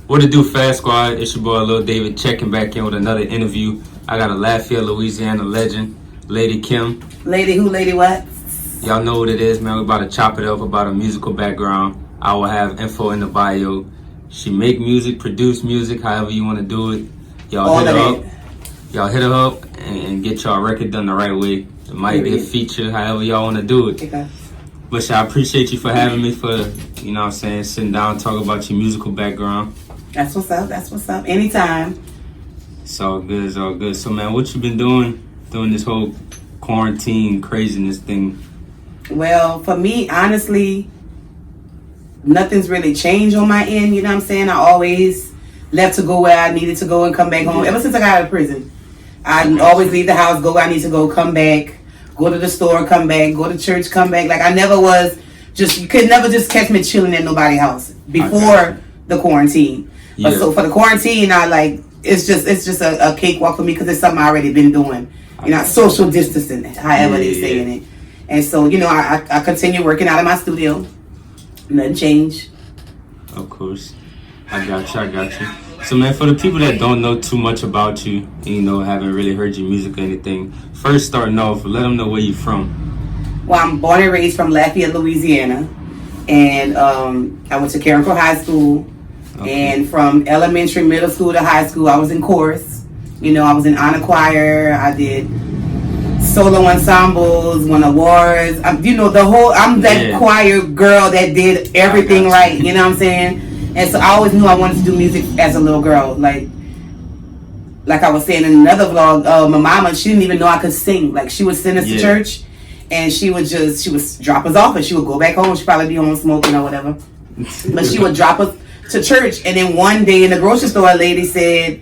What to do, Fast Squad? It's your boy Lil David checking back in with another interview. I got a Lafayette, Louisiana legend, Lady Kim. Lady who, lady what? Y'all know what it is, man. We about to chop it up about her musical background. I will have info in the bio. She make music, produce music, however you want to do it. Y'all hit her up. Y'all hit her up and get y'all record done the right way. It might be a feature, however y'all want to do it. Okay. But I appreciate you for having me for, you know what I'm saying, sitting down and talking about your musical background. That's what's up. That's what's up. Anytime. It's all good. It's all good. So, man, what you been doing this whole quarantine craziness thing? Well, for me, honestly, nothing's really changed on my end. You know what I'm saying? I always left to go where I needed to go and come back home. Ever since I got out of prison, I always leave the house, go where I need to go, come back, go to the store, come back, go to church, come back. Like, I never was you could never just catch me chilling at nobody's house before the quarantine. But so for the quarantine, it's just a cakewalk for me because it's something I already been doing. You know, social distancing, however they're saying it. And so, you know, I continue working out of my studio. Nothing changed. Of course. I got you. So, man, for the people that don't know too much about you, and, you know, haven't really heard your music or anything, first starting off, let them know where you're from. Well, I'm born and raised from Lafayette, Louisiana. And I went to Carencro High School. Okay. And from elementary, middle school to high school, I was in chorus. You know, I was in honor choir. I did solo ensembles, won awards. You know, I'm that choir girl that did everything right. You know what I'm saying? And so I always knew I wanted to do music as a little girl. Like I was saying in another vlog, my mama, she didn't even know I could sing. Like, she would send us to church, and she would drop us off, and she would go back home. She'd probably be home smoking or whatever. But she would drop us to church, and then one day in the grocery store, a lady said,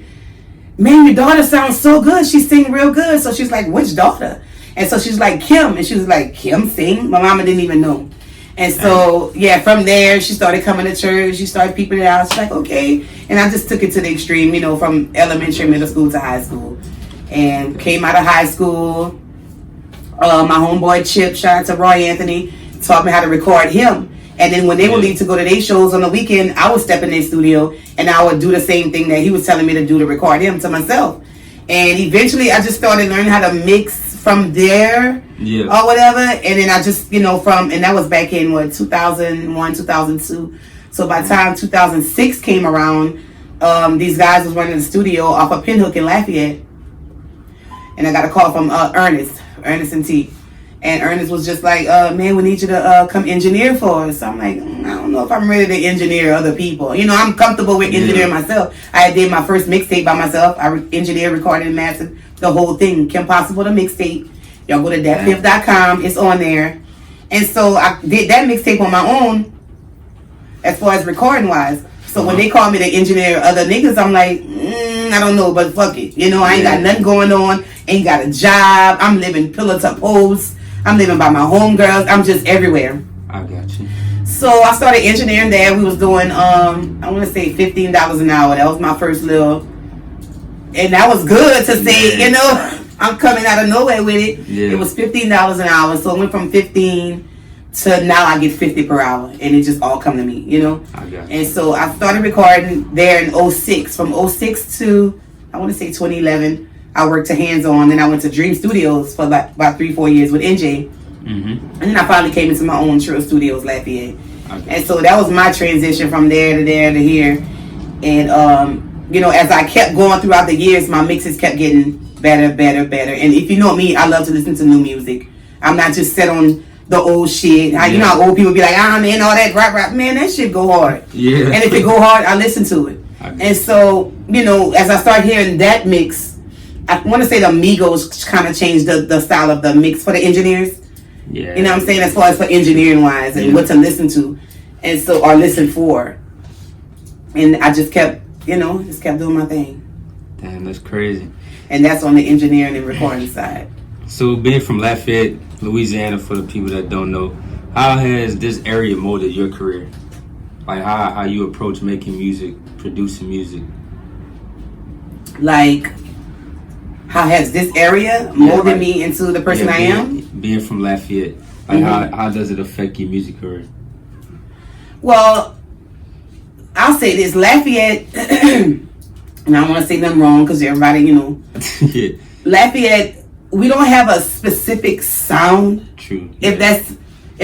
"Man, your daughter sounds so good. She sing real good." So she's like, "Which daughter?" And so she's like, "Kim." And she was like, "Kim sing?" My mama didn't even know. And so, from there, she started coming to church. She started peeping it out. She's like, "Okay." And I just took it to the extreme, you know, from elementary, middle school to high school. And came out of high school. My homeboy Chip, shout out to Roy Anthony, taught me how to record him. And then when they would leave to go to their shows on the weekend, I would step in their studio and I would do the same thing that he was telling me to do to record him to myself. And eventually I just started learning how to mix from there or whatever. And then I just, you know, and that was back in 2001, 2002. So by the time 2006 came around, these guys was running the studio off of Pinhook in Lafayette. And I got a call from Ernest and T. And Ernest was just like, "Man, we need you to come engineer for us." So I'm like, I don't know if I'm ready to engineer other people. You know, I'm comfortable with engineering myself. I did my first mixtape by myself. I engineered, recorded, and mastered the whole thing. Kim Possible, the mixtape. Y'all go to thatfifth.com. It's on there. And so I did that mixtape on my own as far as recording wise. So when they call me to engineer other niggas, I'm like, I don't know, but fuck it. You know, I ain't got nothing going on. Ain't got a job. I'm living pillar to post. I'm living by my homegirls. I'm just everywhere. I got you. So I started engineering there. We was doing, I want to say $15 an hour. That was my first little, and that was good to say, you know, I'm coming out of nowhere with it. Yeah. It was $15 an hour. So it went from 15 to now I get 50 per hour. And it just all come to me, you know. I got you. And so I started recording there in 06. From 06 to, I want to say 2011. I worked to hands-on, then I went to Dream Studios for like about 3-4 years with NJ. And then I finally came into my own Trill Studios, Lafayette. Okay. And so that was my transition from there to there to here. And, you know, as I kept going throughout the years, my mixes kept getting better. And if you know me, I love to listen to new music. I'm not just set on the old shit. You know how old people be like, man, all that rap. Man, that shit go hard. Yeah. And if it go hard, I listen to it. And so, you know, as I start hearing that mix, I want to say the Migos kind of changed the style of the mix for the engineers. Yeah. You know what I'm saying? As far as for engineering wise and what to listen to. And so, or listen for. And I just kept doing my thing. Damn, that's crazy. And that's on the engineering and recording side. So being from Lafayette, Louisiana, for the people that don't know, how has this area molded your career? Like how you approach making music, producing music? Like, how has this area molded me into the person I am? Being from Lafayette, like how does it affect your music career? Well, I'll say this, Lafayette, and I don't want to say nothing wrong because everybody, Yeah. Lafayette, we don't have a specific sound. True. If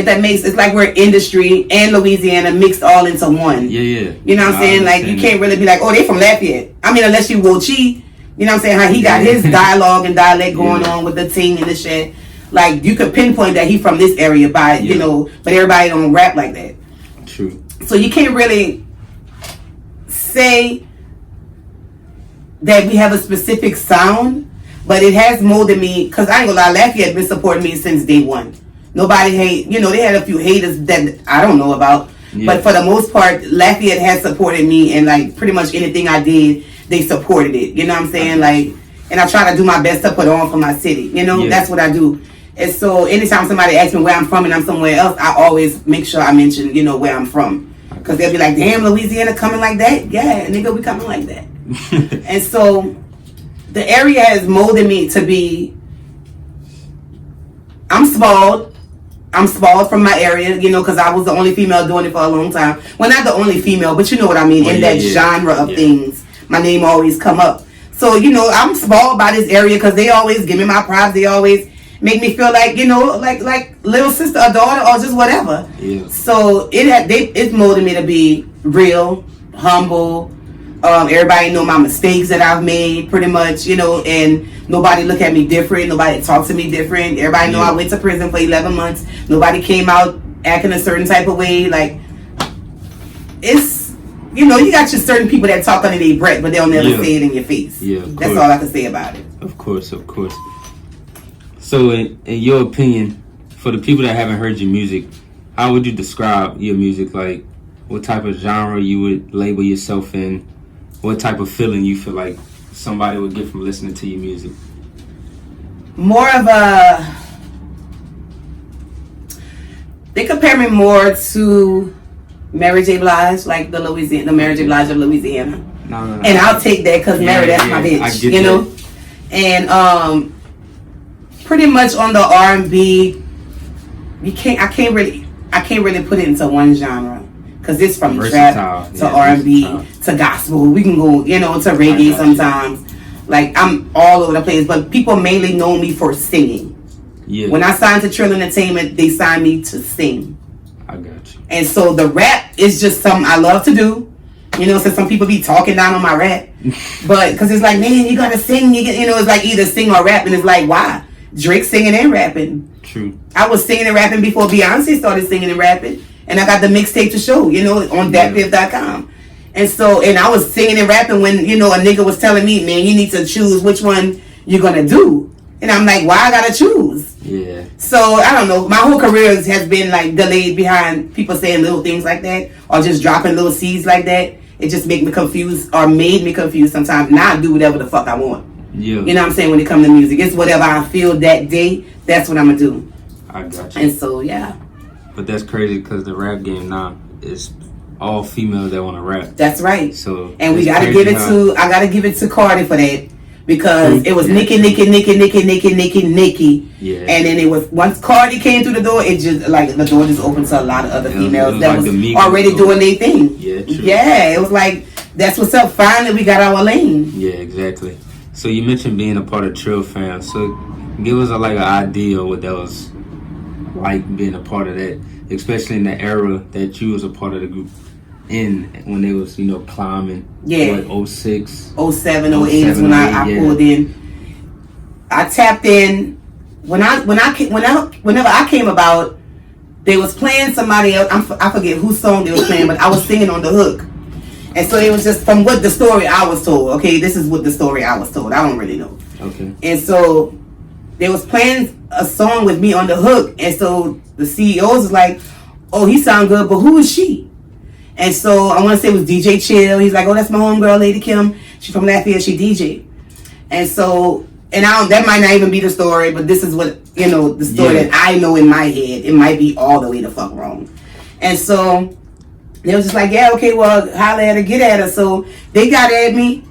that makes, it's like we're industry and Louisiana mixed all into one. Yeah. You know what I'm saying? Like, you can't really be like, oh, they from Lafayette. I mean, unless you Wochi, you know what I'm saying? How he got his dialogue and dialect going on with the ting and the shit. Like, you could pinpoint that he from this area by, but everybody don't rap like that. True. So you can't really say that we have a specific sound, but it has molded me, because I ain't gonna lie, Lafayette been supporting me since day one. Nobody hate, they had a few haters that I don't know about, but for the most part, Lafayette has supported me, and like pretty much anything I did, they supported it. You know what I'm saying? Like, and I try to do my best to put on for my city. That's what I do. And so anytime somebody asks me where I'm from and I'm somewhere else, I always make sure I mention, where I'm from. Because they'll be like, damn, Louisiana coming like that? Yeah, nigga, we coming like that. And so the area has molded me to be, I'm spoiled from my area, because I was the only female doing it for a long time. Well, not the only female, but you know what I mean, in that genre of things. My name always come up. So, I'm spoiled by this area because they always give me my props. They always make me feel like, like little sister or daughter or just whatever. Yeah. So it molded me to be real, humble. Everybody know my mistakes that I've made, pretty much, and nobody look at me different. Nobody talk to me different. Everybody know I went to prison for 11 months. Nobody came out acting a certain type of way. Like, it's, you got your certain people that talk under their breath, but they'll never say it in your face. Yeah, that's all I can say about it. Of course. So, in your opinion, for the people that haven't heard your music, how would you describe your music? Like, what type of genre you would label yourself in? What type of feeling you feel like somebody would get from listening to your music? More of a... They compare me more to Mary J. Blige, like the Mary J. Blige of Louisiana. No. And I'll take that because Mary, that's my bitch. I get that. And pretty much on the R&B, I can't really put it into one genre. Because it's from trap to R&B to gospel. We can go, to reggae sometimes. Like, I'm all over the place. But people mainly know me for singing. Yeah. When I signed to Trill Entertainment, they signed me to sing. I got you. And so the rap is just something I love to do. So some people be talking down on my rap. But, because it's like, man, you gotta sing. It's like either sing or rap. And it's like, why? Drake singing and rapping. True. I was singing and rapping before Beyonce started singing and rapping. And I got the mixtape to show, on datpiff.com. And so, and I was singing and rapping when, a nigga was telling me, man, you need to choose which one you're going to do. And I'm like, why I got to choose? Yeah. So, I don't know. My whole career has been, like, delayed behind people saying little things like that or just dropping little seeds like that. It just made me confused sometimes. Now I do whatever the fuck I want. Yeah. You know what I'm saying? When it comes to music. It's whatever I feel that day, that's what I'm going to do. I got you. And so, yeah. But that's crazy because the rap game now is all females that want to rap. That's right. So, and we gotta give it to. I gotta give it to Cardi for that because it was Nicki. Yeah. And then it was once Cardi came through the door, it just like the door just opened to a lot of other females that was already doing their thing. Yeah. True. Yeah. It was like that's what's up. Finally, we got our lane. Yeah. Exactly. So you mentioned being a part of Trill Fam. So give us an idea of what that was like being a part of that, especially in the era that you was a part of the group when they was climbing. Yeah. 06, 07, 08 is when I pulled in. I tapped in whenever I came about. They was playing somebody else. I forget whose song they was playing, but I was singing on the hook. And so it was just from what the story I was told. Okay, this is what the story I was told. I don't really know. Okay. And so they was playing a song with me on the hook, and so the CEOs was like, "Oh, he sound good, but who is she?" And so I want to say it was DJ Chill. He's like, "Oh, that's my homegirl, Lady Kim. She from Lafayette. She DJ." And so, that might not even be the story, but this is what the story that I know in my head. It might be all the way the fuck wrong. And so they was just like, "Yeah, okay, well, holla at her, get at her." So they got at me.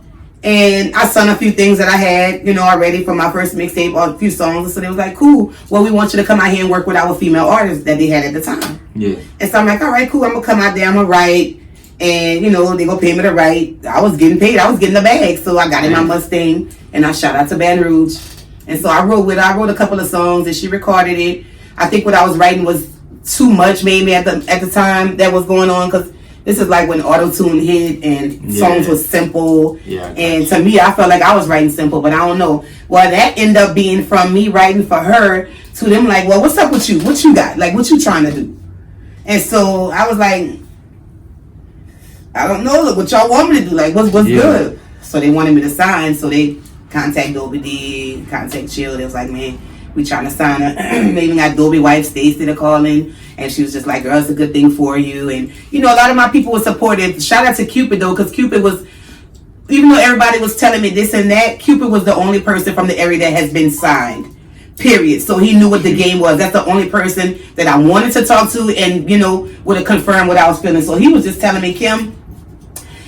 And I sung a few things that I had, already from my first mixtape, or a few songs. And so they was like, cool. Well, we want you to come out here and work with our female artists that they had at the time. Yeah. And so I'm like, all right, cool. I'm going to come out there. I'm going to write. And, they gonna pay me the right. I was getting paid. I was getting the bag. So I got in my Mustang and I shot out to Baton Rouge. And so I wrote a couple of songs and she recorded it. I think what I was writing was too much maybe at the time that was going on, because this is like when auto-tune hit and songs was simple. Yeah, and to me, I felt like I was writing simple, but I don't know. Well, that ended up being from me writing for her to them like, well, what's up with you? What you got? Like, what you trying to do? And so I was like, I don't know what y'all want me to do. Like, what's good? So they wanted me to sign. So they contact Dobie, contact Chill. They was like, man, we trying to sign her. They even got Dobie wife Stacy to call in. And she was just like, girl, it's a good thing for you. And, a lot of my people were supportive. Shout out to Cupid, though, because Cupid was, even though everybody was telling me this and that, Cupid was the only person from the area that has been signed. Period. So he knew what the game was. That's the only person that I wanted to talk to and, would have confirmed what I was feeling. So he was just telling me, Kim,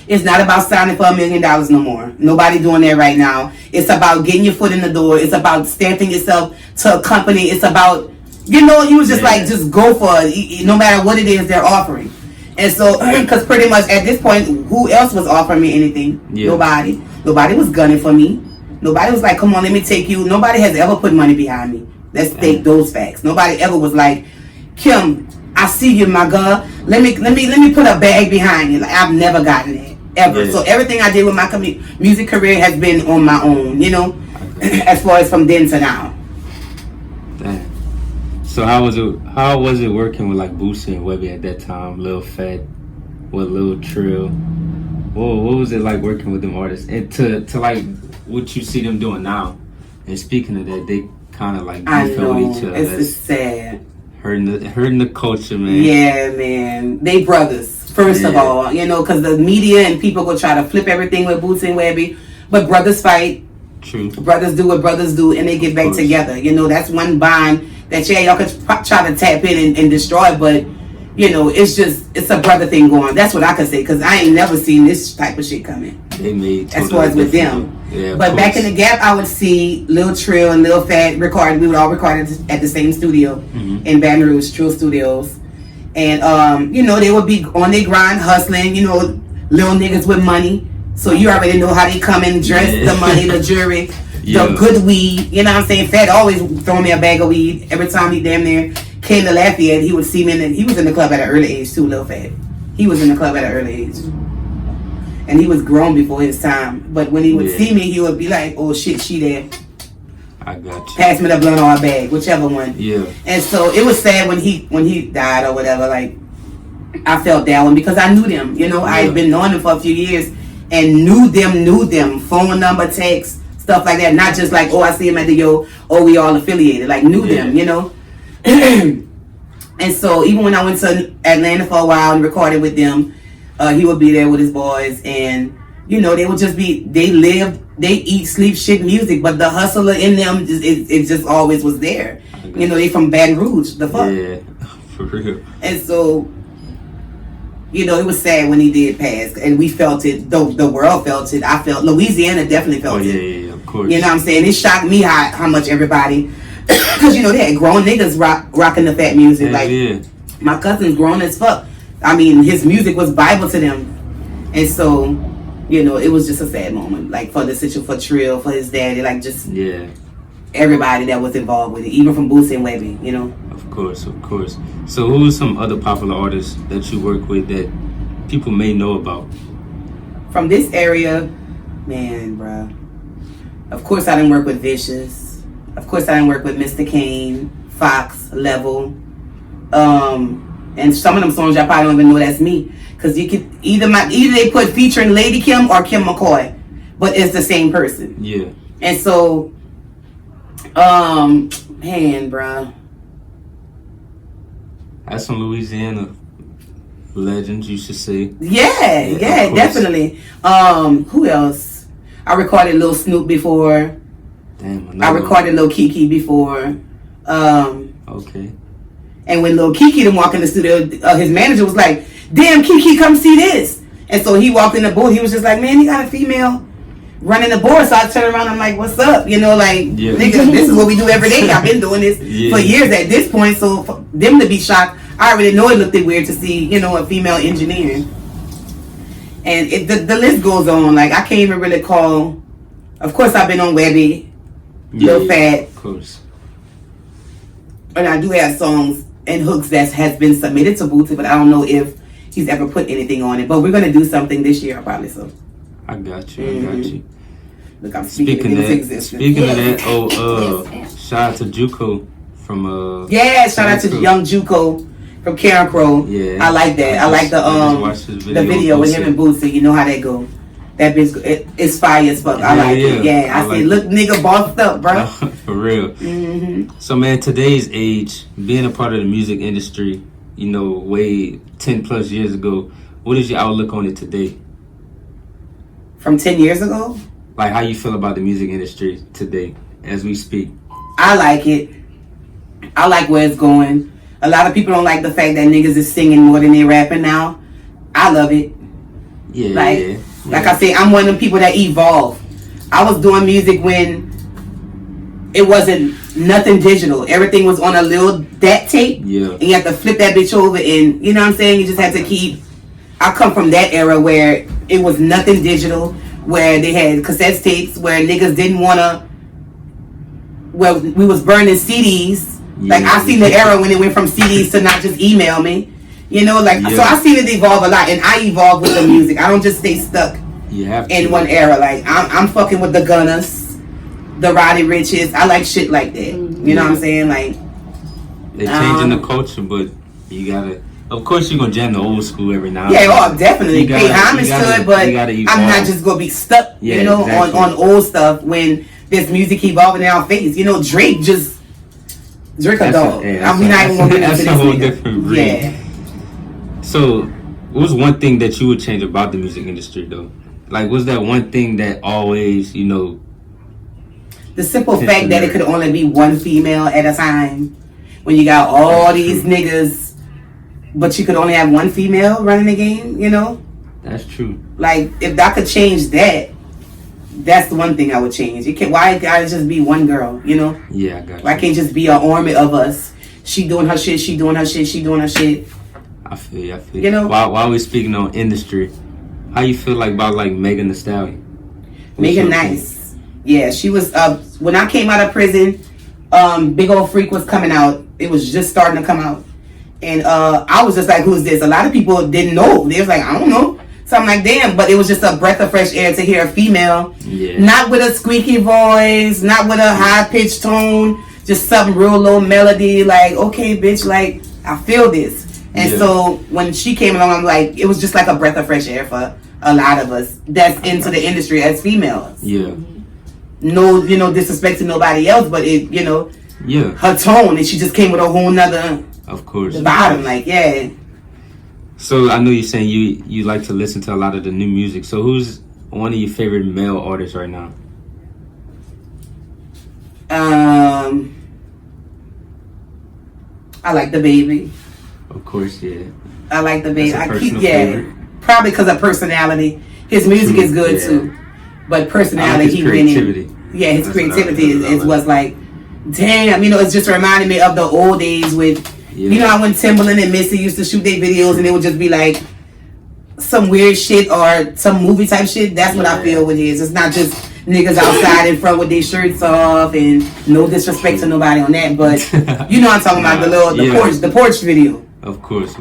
it's not about signing for $1 million no more. Nobody doing that right now. It's about getting your foot in the door. It's about stamping yourself to a company. It's about, he was just like, just go for it, no matter what it is they're offering. And so, because pretty much at this point, who else was offering me anything? Yeah. Nobody. Nobody was gunning for me. Nobody was like, come on, let me take you. Nobody has ever put money behind me. Let's take those facts. Nobody ever was like, Kim, I see you, my girl. Let me put a bag behind you. Like, I've never gotten that. Ever. Yeah. So everything I did with my music career has been on my own, as far as from then to now. Damn. So how was it working with like Boosie and Webby at that time? Lil Fat, with Lil Trill. What was it like working with them artists? And to like what you see them doing now? And speaking of that, they kind of like beefing with each other. It's sad. Hurting the culture, man. Yeah, man. They brothers. First of all, because the media and people go try to flip everything with Boots and Webby, but brothers fight. True. Brothers do what brothers do, and they get back together. That's one bond that y'all could try to tap in and destroy, but it's a brother thing going on. That's what I could say, because I ain't never seen this type of shit coming. They made as far as with them. Yeah, but back in the Gap, I would see Lil Trill and Lil Fat record. We would all record at the same studio in Baton Rouge, Trill Studios. And, they would be on their grind, hustling, little niggas with money. So you already know how they come and dress, the money, the jewelry, the good weed. You know what I'm saying? Fat always throw me a bag of weed. Every time he damn near came to Lafayette, he would see me. He was in the club at an early age, too, Lil Fat. He was in the club at an early age. And he was grown before his time. But when he would see me, he would be like, oh, shit, she there. I got you. Pass me the blunt or a bag, whichever one. Yeah. And so it was sad when he died or whatever. Like, I felt that one because I knew them. I had been knowing them for a few years and knew them. Phone number, text, stuff like that. Not just like, oh, I see him at the we all affiliated. Like, knew them, And so even when I went to Atlanta for a while and recorded with them, he would be there with his boys, and they would just be, they eat, sleep, shit music, but the hustler in them, it just always was there. They from Baton Rouge, the fuck. Yeah, for real. And so, it was sad when he did pass, and we felt it, the world felt it. I felt, Louisiana definitely felt it. Yeah, of course. You know what I'm saying? It shocked me how much everybody, because, they had grown niggas rocking the Fat music. My cousin's grown as fuck. I mean, his music was Bible to them. And so, it was just a sad moment. Like, for the situation, for Trill, for his daddy, like, just everybody that was involved with it, even from Boosie and Webby, Of course. So who are some other popular artists that you work with that people may know about? From this area, man, bruh. Of course, I didn't work with Vicious. Of course, I didn't work with Mr. Kane, Fox, Level. And some of them songs y'all probably don't even know that's me. Because you could either they put featuring Lady Kim or Kim McCoy. But it's the same person. Yeah. And so, man, bruh. That's some Louisiana legends, you should say. Yeah, definitely. Who else? I recorded Lil Snoop before. Damn, I recorded Lil Kiki before. Okay. And when Lil Kiki didn't walk in the studio, his manager was like, damn, Kiki, come see this. And so he walked in the booth. He was just like, man, he got a female running the board. So I turned around. I'm like, what's up? Nigga, this is what we do every day. I've been doing this for years at this point. So for them to be shocked, I already know it looked weird to see, a female engineer. And the list goes on. Like, I can't even really call. Of course, I've been on Webby, Lil Fat. Of course. And I do have songs and hooks that has been submitted to Bootsy, but I don't know if he's ever put anything on it. But we're going to do something this year, probably. So. I got you. I got you. Look, I'm speaking of that. Speaking of that, shout out to Juco from yeah, shout out to Young Juco from Karen Crow. Yeah, I like that. I like the video with him and Bootsy. You know how that go. That bitch, it's fire as fuck. I like it. Yeah, I say, look, nigga, bossed up, bro. For real. So, man, today's age, being a part of the music industry, you know, way 10 plus years ago, what is your outlook on it today? From 10 years ago? Like, how you feel about the music industry today, as we speak? I like it. I like where it's going. A lot of people don't like the fact that niggas is singing more than they rapping now. I love it. Yeah, Like I say, I'm one of them people that evolve. I was doing music when it wasn't nothing digital. Everything was on a little DAT tape. Yeah. And you have to flip that bitch over and, you know what I'm saying? You just have to keep... I come from that era where it was nothing digital, where they had cassette tapes, where niggas didn't want to... Well, we was burning CDs. Yeah. Like, I seen the era when it went from CDs to not just email me. You know, like, so I seen it evolve a lot, and I evolve with the music. I don't just stay stuck in one era. Like, I'm fucking with the Gunners, the Roddy Riches. I like shit like that. You know what I'm saying? Like, they're changing the culture, but you gotta. Of course, you're gonna jam the old school every now and then. Yeah, oh, definitely. Pay homage to it, but I'm not just gonna be stuck, you know, exactly. on old stuff when there's music evolving in our face. You know, Drake a dog. I'm not even gonna get into this. That's a whole different breed. Yeah. So, what was one thing that you would change about the music industry, though? Like, was that one thing that always, you know... The simple fact that it could only be one female at a time. When you got all these niggas, but you could only have one female running the game, you know? That's true. Like, if I could change that, that's the one thing I would change. Why it gotta just be one girl, you know? Yeah, I got you. Why can't just be an army of us? She doing her shit, she doing her shit, she doing her shit. I feel you. You know? While we're speaking on industry, how you feel like about like Megan Thee Stallion? Megan nice. Yeah, she was when I came out of prison, Big Old Freak was coming out. It was just starting to come out. And I was just like, who's this? A lot of people didn't know. They was like, I don't know. So I'm like, damn, but it was just a breath of fresh air to hear a female. Yeah. Not with a squeaky voice, not with a high pitched tone, just something real low melody, like, okay, bitch, like, I feel this. And so when she came along, I'm like, it was just like a breath of fresh air for a lot of us that's into the industry as females. Yeah. No, you know, disrespect to nobody else, but it, you know, her tone, and she just came with a whole nother bottom, like, yeah. So I know you're saying you like to listen to a lot of the new music. So who's one of your favorite male artists right now? I like the Baby. Of course, yeah. I like the Baby. Favorite. Probably because of personality. His music is good too, but personality, his creativity. His creativity is what's like, damn. You know, it's just reminding me of the old days with, you know, how when Timbaland and Missy used to shoot their videos and it would just be like some weird shit or some movie type shit. That's what I feel with his. It's not just niggas outside in front with their shirts off, and no disrespect to nobody on that, but you know what I'm talking about, the porch video. Of course.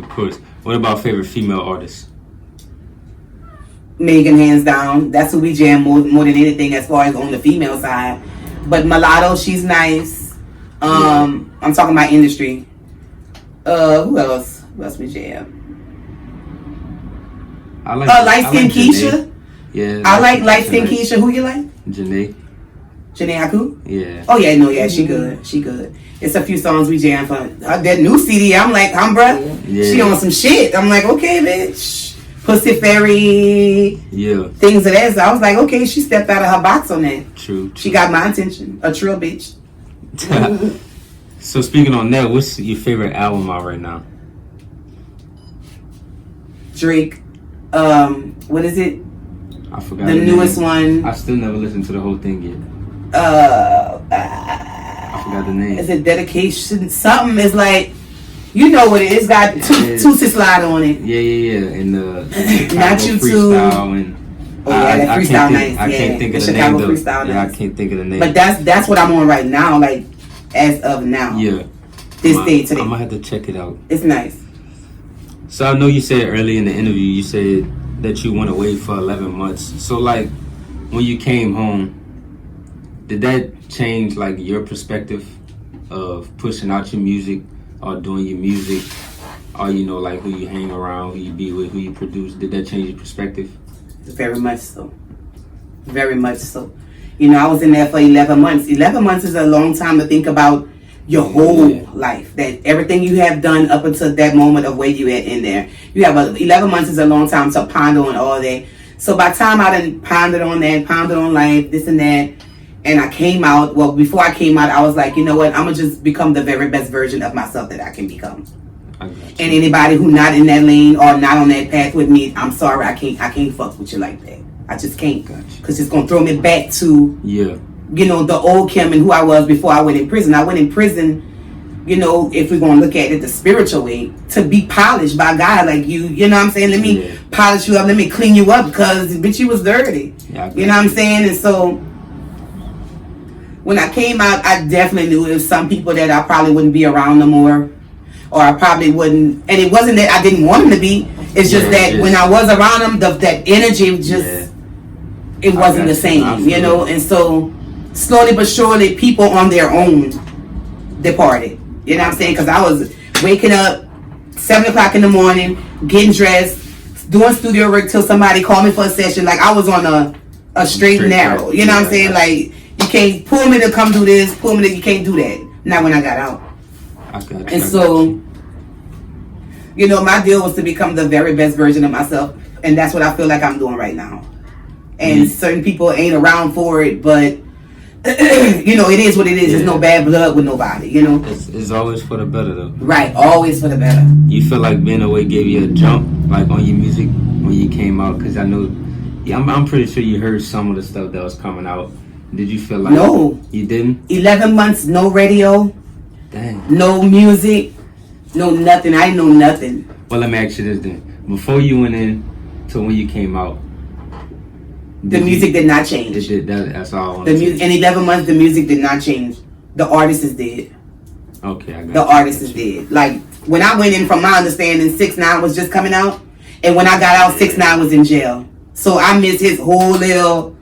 What about favorite female artists? Megan, hands down. That's who we jam more than anything as far as on the female side. But Mulatto, she's nice. I'm talking about industry. Who else? Who else we jam? I like light skin Keisha. Yeah. I like light skin Keisha. Who you like? Janae Aku? Yeah. Oh yeah, no, yeah, she good. She good. It's a few songs we jam for. That new CD, I'm like, bruh. Yeah. She on some shit. I'm like, okay, bitch. Pussy Fairy. Yeah. Things of that. So I was like, okay, she stepped out of her box on that. True. She got my attention. A trill bitch. So speaking on that, what's your favorite album out right now? Drake. What is it? I forgot the newest one. I still never listened to the whole thing yet. I forgot the name. Is it Dedication? Something is like You know what it is. Got Tootsie Slide on it. Yeah. And the Not You freestyle and. Oh yeah, that freestyle nice. I can't think of the Chicago name. Freestyle Yeah, nice. I can't think of the name. But that's what I'm on right now. Like as of now. Yeah. This day today. I'm gonna have to check it out. It's nice. So I know you said earlier in the interview, you said that you went away for 11 months. So like, when you came home, did that change like your perspective of pushing out your music or doing your music, or like who you hang around, who you be with, who you produce? Did that change your perspective? Very much so. Very much so. I was in there for 11 months. 11 months is a long time to think about your whole life. That everything you have done up until that moment of where you at in there. You have 11 months is a long time to ponder on all that. So by the time I done pondered on that, pondered on life, this and that, and I came out, well, before I came out, I was like, you know what? I'm going to just become the very best version of myself that I can become. And anybody who not in that lane or not on that path with me, I'm sorry, I can't fuck with you like that. I just can't. Because it's going to throw me back to, the old Kim and who I was before I went in prison. I went in prison, if we're going to look at it the spiritual way, to be polished by God like you. You know what I'm saying? Let me polish you up. Let me clean you up because, bitch, you was dirty. You know what I'm saying? And so, when I came out, I definitely knew there was some people that I probably wouldn't be around no more. Or I probably wouldn't. And it wasn't that I didn't want them to be. It's just that when I was around them, that energy just, it wasn't the same, And so, slowly but surely, people on their own departed. You know what I'm saying? Because I was waking up 7 o'clock in the morning, getting dressed, doing studio work till somebody called me for a session. Like I was on a straight and narrow. You know what I'm saying? Like you can't pull me to come do this, pull me to, you can't do that. Not when I got out. And so, my deal was to become the very best version of myself. And that's what I feel like I'm doing right now. And certain people ain't around for it, but it is what it is. There's no bad blood with nobody, It's always for the better, though. Right, always for the better. You feel like being away gave you a jump, like on your music when you came out? Because I know, I'm pretty sure you heard some of the stuff that was coming out. Did you feel like... No. You didn't? 11 months, no radio. Dang. No music. No nothing. I didn't know nothing. Well, let me ask you this then. Before you went in to when you came out, the music did not change. That's all I want to say. In 11 months, the music did not change. The artist is dead. Okay, I got the artist is dead. Like, when I went in, from my understanding, 6ix9ine was just coming out. And when I got out, 6ix9ine was in jail. So I missed his whole little,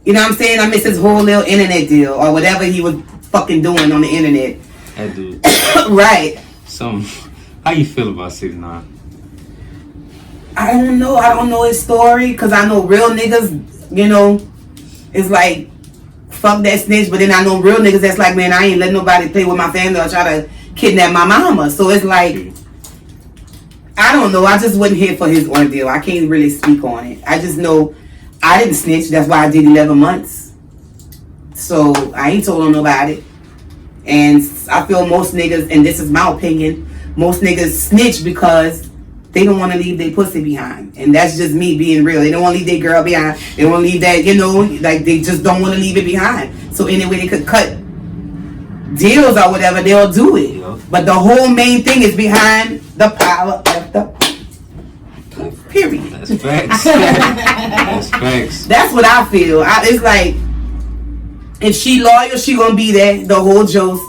you know what I'm saying? I missed his whole little internet deal or whatever he was fucking doing on the internet. That dude. Right. So, how you feel about 6ix9ine? I don't know his story because I know real niggas, it's like, fuck that snitch. But then I know real niggas that's like, man, I ain't letting nobody play with my family or try to kidnap my mama. So it's like, I don't know. I just wasn't here for his ordeal. I can't really speak on it. I just know I didn't snitch. That's why I did 11 months. So I ain't told on nobody. And I feel most niggas, and this is my opinion, most niggas snitch because they don't want to leave their pussy behind. And that's just me being real. They don't want to leave their girl behind. They don't want to leave that, like they just don't want to leave it behind. So any way they could cut deals or whatever, they'll do it. Yeah. But the whole main thing is behind the power of the period. That's facts. That's facts. That's what I feel. It's like, if she loyal, she gonna be there, the whole jokes,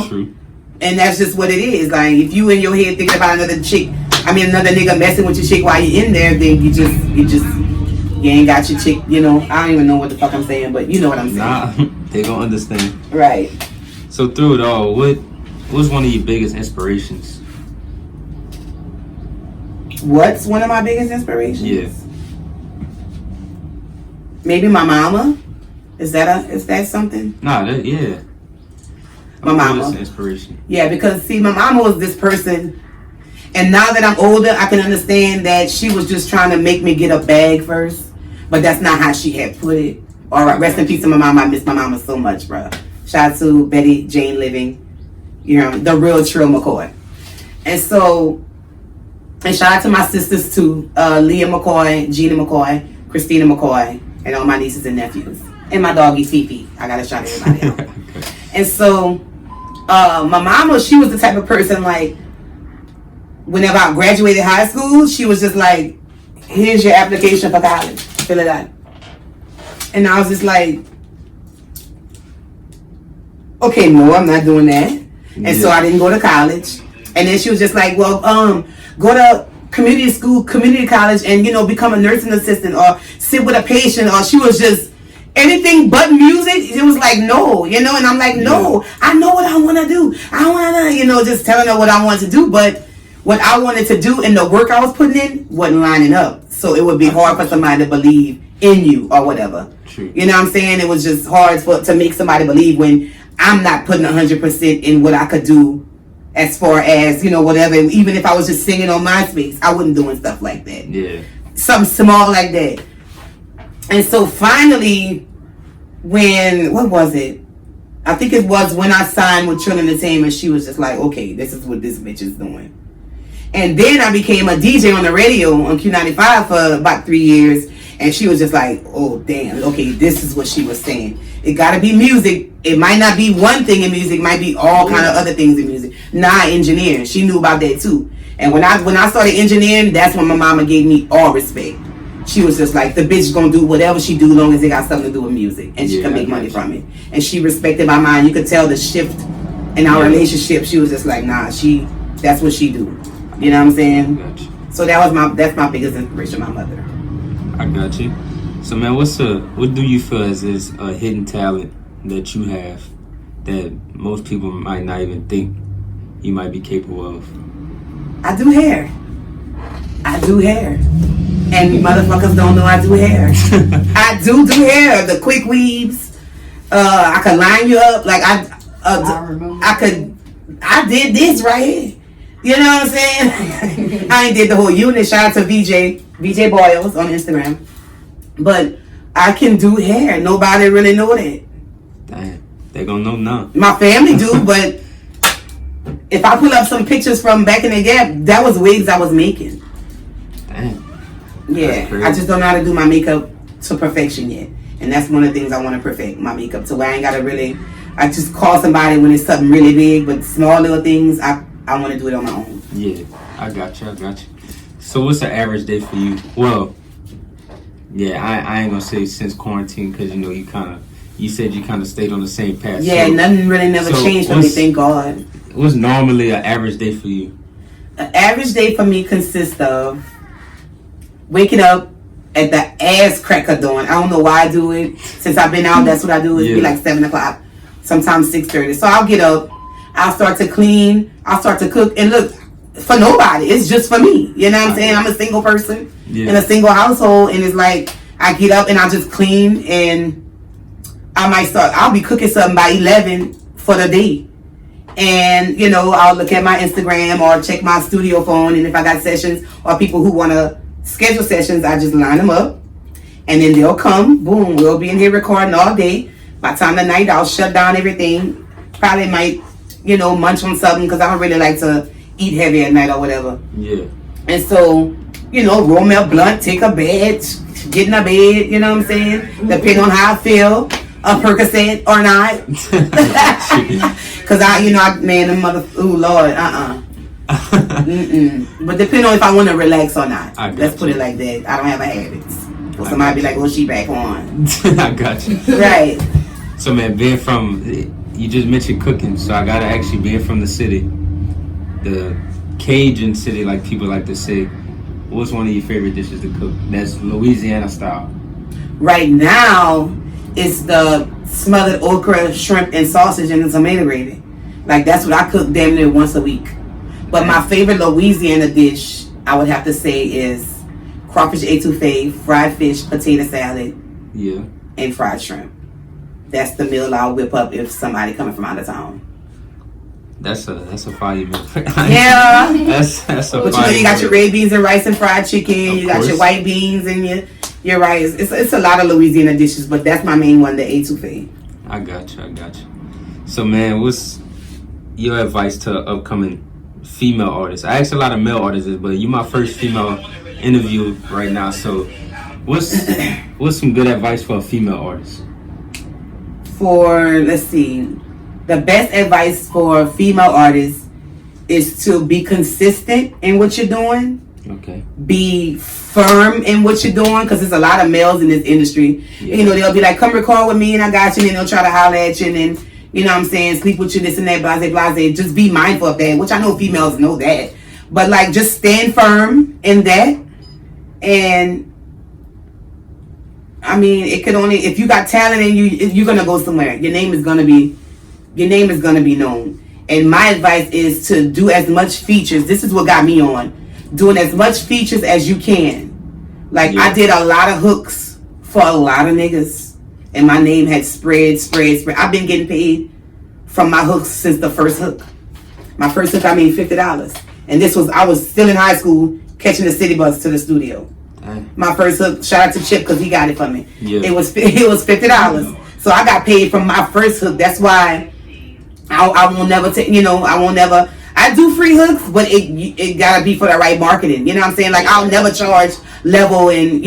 True. And that's just what it is. Like, if you in your head thinking about another nigga messing with your chick while you in there, then you ain't got your chick, I don't even know what the fuck I'm saying, but you know what I'm saying. Nah, they gonna understand. Right. So through it all, what's one of your biggest inspirations? What's one of my biggest inspirations? Yeah. Maybe my mama. Is that something? Nah, yeah. My mama. Inspiration. Yeah, because see, my mama was this person, and now that I'm older, I can understand that she was just trying to make me get a bag first, but that's not how she had put it. All right, rest in peace to my mama. I miss my mama so much, bro. Shout out to Betty Jane Living, the real Trill McCoy, and shout out to my sisters too, Leah McCoy, Gina McCoy, Christina McCoy, and all my nieces and nephews. And my doggy Fifi. I gotta shout everybody out. And so, my mama, she was the type of person like, whenever I graduated high school, she was just like, here's your application for college. Fill it out. And I was just like, okay, no, I'm not doing that. And so I didn't go to college. And then she was just like, well, go to community school, community college, and, you know, become a nursing assistant or sit with a patient. Or she was just anything but music. It was like, no, you know. And I'm like, no, I know what I want to do. I want to, you know, just telling her what I wanted to do. But what I wanted to do and the work I was putting in wasn't lining up. So it would be hard for somebody to believe in you or whatever. True. You know what I'm saying? It was just hard to make somebody believe when I'm not putting 100% in what I could do as far as, you know, whatever. Even if I was just singing on MySpace, I wasn't doing stuff like that. Yeah. Something small like that. And so finally, what was it? I think it was when I signed with Trill Entertainment, she was just like, okay, this is what this bitch is doing. And then I became a DJ on the radio on Q95 for about 3 years. And she was just like, oh, damn, okay, this is what she was saying. It got to be music. It might not be one thing in music. It might be all kind of other things in music. Nah, engineering. She knew about that too. And when I started engineering, that's when my mama gave me all respect. She was just like, the bitch gonna do whatever she do, long as it got something to do with music. And she can make money from it. And she respected my mind. You could tell the shift in our relationship. She was just like, nah, that's what she do. You know what I'm saying? Gotcha. So that's my biggest inspiration, my mother. I got you. So man, what do you feel is a hidden talent that you have that most people might not even think you might be capable of? I do hair. And motherfuckers don't know I do hair. I do hair. The quick weaves. I could line you up. Like I did this right here. You know what I'm saying? I ain't did the whole unit. Shout out to VJ Boyles on Instagram. But I can do hair. Nobody really know that. Damn, they gonna know now. My family do, but if I pull up some pictures from back in the gap, that was wigs I was making. Damn. Yeah, I just don't know how to do my makeup to perfection yet. And that's one of the things I want to perfect, my makeup. So I ain't got to really, I just call somebody when it's something really big, but small little things, I want to do it on my own. Yeah, I got you. So what's the average day for you? Well, yeah, I ain't gonna say since quarantine, because you said you kind of stayed on the same path. Yeah, so, nothing really never changed for me, thank God. What's normally an average day for you? An average day for me consists of waking up at the ass crack of dawn. I don't know why I do it. Since I've been out, that's what I do. It'd be like 7 o'clock, sometimes 6:30. So I'll get up, I'll start to clean, I'll start to cook, and look, for nobody, it's just for me. You know what I'm saying? I'm a single person in a single household, and it's like I get up and I just clean, and I'll be cooking something by 11 for the day. And, you know, I'll look at my Instagram or check my studio phone, and if I got sessions or people who want to schedule sessions, I just line them up, and then they'll come. Boom, we'll be in here recording all day. By the time the night, I'll shut down everything. Probably might, you know, munch on something, because I don't really like to eat heavy at night or whatever. Yeah. And so, you know, roll me a blunt, take a bed, get in a bed, you know what I'm saying? Depending on how I feel, a Percocet or not. Because ooh, Lord, But depending on if I want to relax or not. Let's put it like that. I don't have a habit. So somebody be like, oh, she back on. I got you. Right. So, man, you just mentioned cooking, so I gotta ask you, being from the city, the Cajun city, like people like to say, what's one of your favorite dishes to cook? That's Louisiana style. Right now, it's the smothered okra, shrimp, and sausage and the tomato gravy. Like, that's what I cook damn near once a week. But my favorite Louisiana dish, I would have to say, is crawfish etouffee, fried fish, potato salad, and fried shrimp. That's the meal I'll whip up if somebody coming from out of town. That's a fire meal. Yeah. that's a but fire you got your red beans and rice and fried chicken. You got your white beans and your rice. It's a lot of Louisiana dishes, but that's my main one, the etouffee. I got you. So, man, what's your advice to upcoming female artists? I asked a lot of male artists, but you're my first female interview right now. So, what's some good advice for a female artist? Let's see, the best advice for female artists is to be consistent in what you're doing. Okay. Be firm in what you're doing, because there's a lot of males in this industry. Yeah. You know, they'll be like, come record with me and I got you, and then they'll try to holler at you, and then, you know what I'm saying, sleep with you, this and that, blase, blase. Just be mindful of that, which I know females know that. But like, just stand firm in that. And I mean, it could only, if you got talent and you're gonna go somewhere. Your name is gonna be known. And my advice is to do as much features. This is what got me on. Doing as much features as you can. Like, I did a lot of hooks for a lot of niggas. And my name had spread. I've been getting paid from my hooks since the first hook. My first hook, I made $50. And I was still in high school, catching the city bus to the studio. My first hook, shout out to Chip, because he got it for me. Yeah. It was $50. So I got paid from my first hook. That's why I won't never take, I do free hooks, but it gotta be for the right marketing. You know what I'm saying? Like, I'll never charge level and,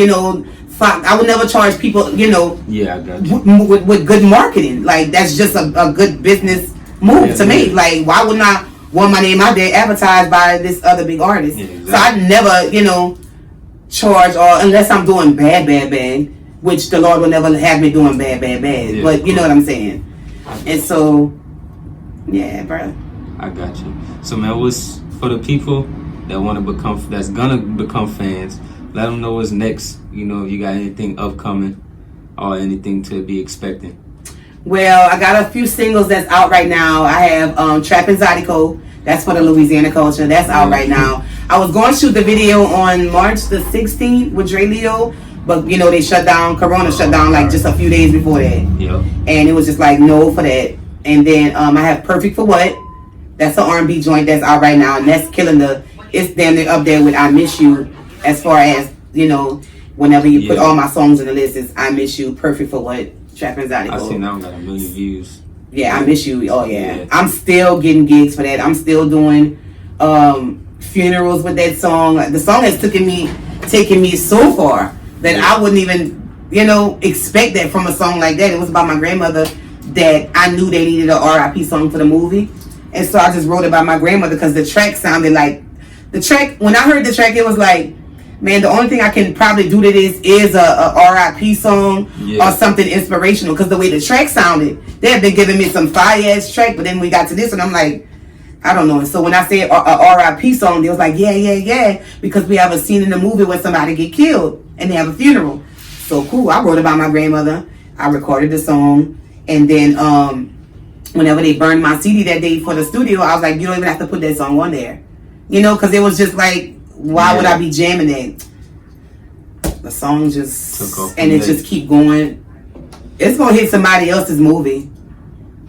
I would never charge people, Yeah, I got you. with good marketing. Like, that's just a good business move to make. Like, why wouldn't I want my name out there advertised by this other big artist? Yeah, exactly. So I never, charge, or unless I'm doing bad, which the Lord will never have me doing bad. Yeah, but you know what I'm saying? And so, yeah, bro. I got you. So, man, what's for the people that's gonna become fans? Let them know what's next. If you got anything upcoming or anything to be expecting. Well, I got a few singles that's out right now. I have Trappin' Zydeco. That's for the Louisiana culture. That's out right now. I was going to shoot the video on March the 16th with Dre Leo, but they shut down. Corona shut down like just a few days before that. Yep. And it was just like no for that. And then I have Perfect for What. That's an R&B joint that's out right now, and that's killing it's damn near up there with I Miss You, as far as, whenever you put all my songs in the list, it's I Miss You, Perfect for What, Trappin' Zydeco. I seen that one got 1 million views. Yeah, I Miss You. Oh yeah. I'm still getting gigs for that. I'm still doing funerals with that song. The song has taken me so far that I wouldn't even, expect that from a song like that. It was about my grandmother that I knew they needed a RIP song for the movie. And so I just wrote about my grandmother, because the track sounded like, when I heard the track, it was like, man, the only thing I can probably do to this is a RIP song or something inspirational, because the way the track sounded, they had been giving me some fire-ass track, but then we got to this, and I'm like, I don't know. And so when I said a RIP song, they was like, yeah, because we have a scene in the movie where somebody get killed, and they have a funeral. So cool. I wrote about my grandmother. I recorded the song, and then whenever they burned my CD that day for the studio, I was like, you don't even have to put that song on there. Because it was just like, why would I be jamming that? The song just took off, and it just keep going. It's gonna hit somebody else's movie.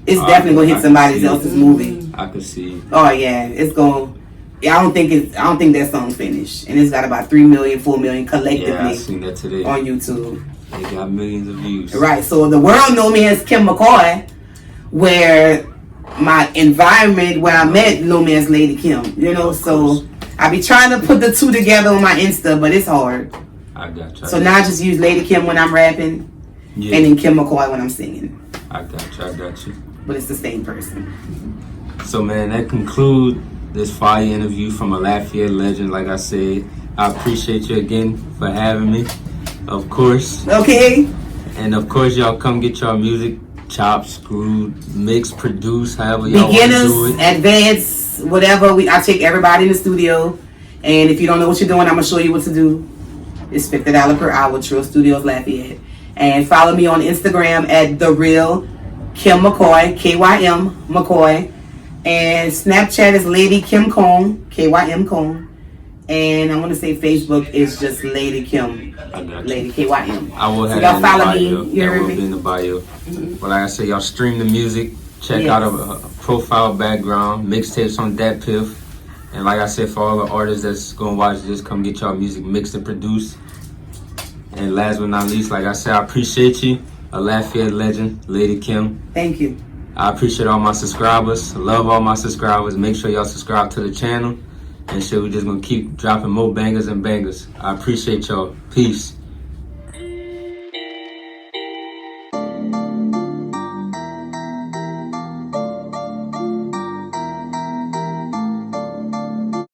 It's definitely gonna hit somebody else's movie. I could see. Oh yeah, it's gonna. I don't think that song's finished, and it's got about 3 million, 4 million collectively. Yeah, I seen that today on YouTube. They got millions of views. Right. So the world know me as Kim McCoy, where my environment where I met know me as Lady Kim. So I be trying to put the two together on my Insta, but it's hard. I got you. So now I just use Lady Kim when I'm rapping, and then Kim McCoy when I'm singing. I got you. But it's the same person. So, man, that concludes this fire interview from a Lafayette legend. Like I said, I appreciate you again for having me, of course. Okay. And of course, y'all come get y'all music chopped, screwed, mixed, produced, however y'all want to do it. Beginners, advanced, whatever. I take everybody in the studio, and if you don't know what you're doing, I'm gonna show you what to do. It's $50 per hour. Trill Studios Lafayette, and follow me on Instagram at The Real Kim McCoy, KYM McCoy, and Snapchat is Lady Kim Cone, KYM Cone, and I want to say Facebook is just Lady Kim, Lady KYM. I will have y'all follow me. That will be in the bio. Mm-hmm. But like I said, y'all stream the music, check out a profile background, mixtapes on Dat Piff. And like I said, for all the artists that's gonna watch this, come get y'all music mixed and produced. And last but not least, like I said, I appreciate you, a Lafayette legend, Lady Kim. Thank you. I appreciate all my subscribers. Love all my subscribers. Make sure y'all subscribe to the channel. And shit, we're just gonna keep dropping more bangers and bangers. I appreciate y'all. Peace.